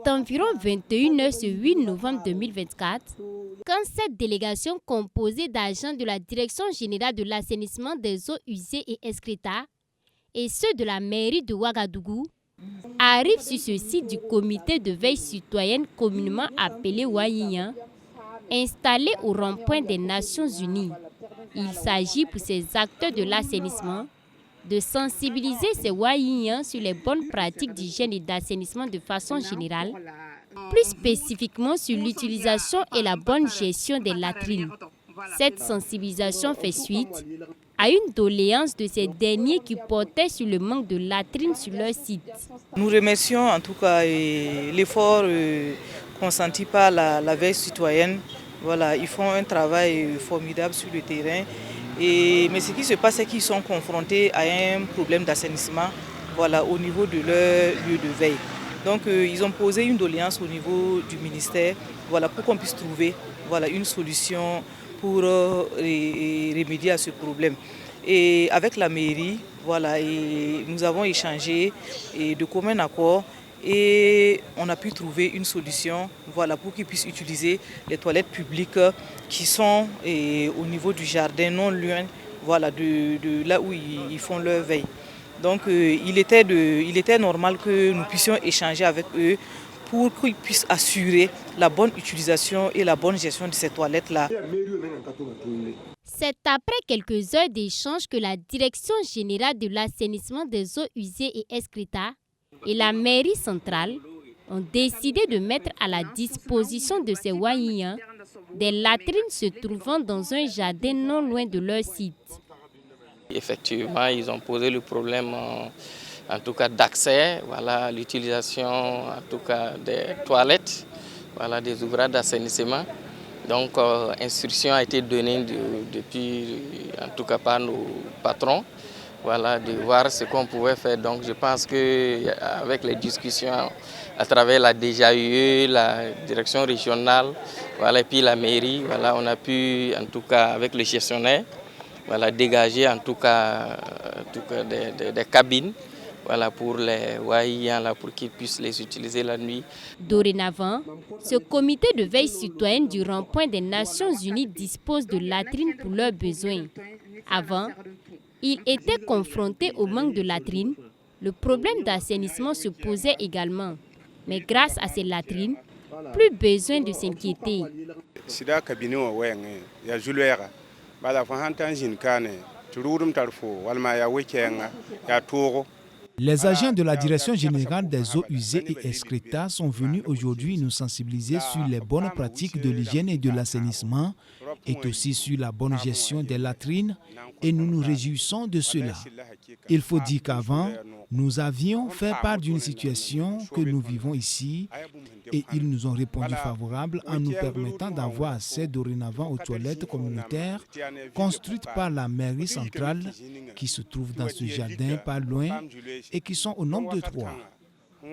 est environ 21 h ce 8 novembre 2024 quand cette délégation composée d'agents de la Direction générale de l'assainissement des eaux usées et excréta et ceux de la mairie de Ouagadougou arrive sur ce site du comité de veille citoyenne communément appelé Wayiyan, installé au rond-point des Nations Unies. Il s'agit pour ces acteurs de l'assainissement de sensibiliser ces Wayiyans sur les bonnes pratiques d'hygiène et d'assainissement de façon générale, plus spécifiquement sur l'utilisation et la bonne gestion des latrines. Cette sensibilisation fait suite à une doléance de ces derniers qui portait sur le manque de latrines sur leur site. Nous remercions en tout cas l'effort consenti par la veille citoyenne. Voilà, ils font un travail formidable sur le terrain. Mais ce qui se passe, c'est qu'ils sont confrontés à un problème d'assainissement, voilà, au niveau de leur lieu de veille. Donc ils ont posé une doléance au niveau du ministère, voilà, pour qu'on puisse trouver, voilà, une solution pour remédier à ce problème. Et avec la mairie, voilà, et nous avons échangé de commun accord et on a pu trouver une solution, voilà, pour qu'ils puissent utiliser les toilettes publiques qui sont au niveau du jardin, non loin, voilà, de là où ils font leur veille. Donc il était normal que nous puissions échanger avec eux pour qu'ils puissent assurer la bonne utilisation et la bonne gestion de ces toilettes-là. C'est après quelques heures d'échange que la Direction générale de l'assainissement des eaux usées et excréta et la mairie centrale ont décidé de mettre à la disposition de ces Wayiyans des latrines se trouvant dans un jardin non loin de leur site. Effectivement, ils ont posé le problème en tout cas d'accès, voilà, l'utilisation en tout cas des toilettes, voilà, des ouvrages d'assainissement. Donc, instruction a été donnée depuis, en tout cas par nos patrons, voilà, de voir ce qu'on pouvait faire. Donc, je pense qu'avec les discussions à travers la DGAUE, la direction régionale, voilà, et puis la mairie, voilà, on a pu, en tout cas avec le gestionnaire, voilà, dégager en tout cas des cabines, voilà, pour les Wayiyans, là, pour qu'ils puissent les utiliser la nuit. Dorénavant, ce comité de veille citoyenne du rond-point des Nations Unies dispose de latrines pour leurs besoins. Avant, il était confronté au manque de latrines. Le problème d'assainissement se posait également. Mais grâce à ces latrines, plus besoin de s'inquiéter. Les agents de la Direction générale des eaux usées et excréta sont venus aujourd'hui nous sensibiliser sur les bonnes pratiques de l'hygiène et de l'assainissement et aussi sur la bonne gestion des latrines et nous nous réjouissons de cela. Il faut dire qu'avant, nous avions fait part d'une situation que nous vivons ici et ils nous ont répondu favorable en nous permettant d'avoir accès dorénavant aux toilettes communautaires construites par la mairie centrale qui se trouve dans ce jardin pas loin et qui sont au nombre de 3.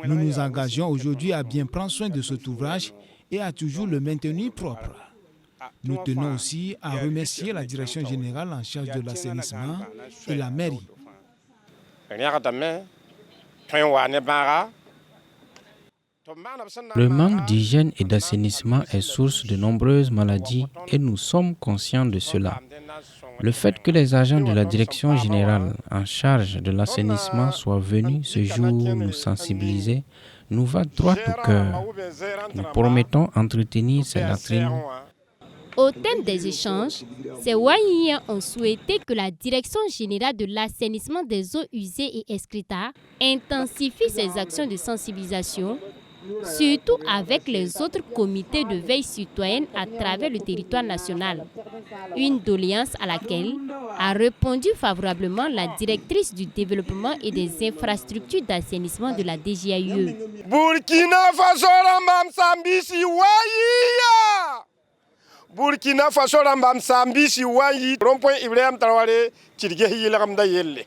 Nous nous engageons aujourd'hui à bien prendre soin de cet ouvrage et à toujours le maintenir propre. Nous tenons aussi à remercier la Direction générale en charge de l'assainissement et la mairie. Le manque d'hygiène et d'assainissement est source de nombreuses maladies et nous sommes conscients de cela. Le fait que les agents de la Direction générale en charge de l'assainissement soient venus ce jour nous sensibiliser nous va droit au cœur. Nous promettons entretenir ces latrines. Au terme des échanges, ces Wayiyans ont souhaité que la Direction générale de l'assainissement des eaux usées et excréta intensifie ses actions de sensibilisation, surtout avec les autres comités de veille citoyenne à travers le territoire national. Une doléance à laquelle a répondu favorablement la directrice du développement et des infrastructures d'assainissement de la DGAUE. Burkina Faso Rambam Sambisi Wayiya! Burkina Faso Rambam Sambisi Wayi, rond-point Ibrahim Traoré, Tirgehi Lamda Yelle.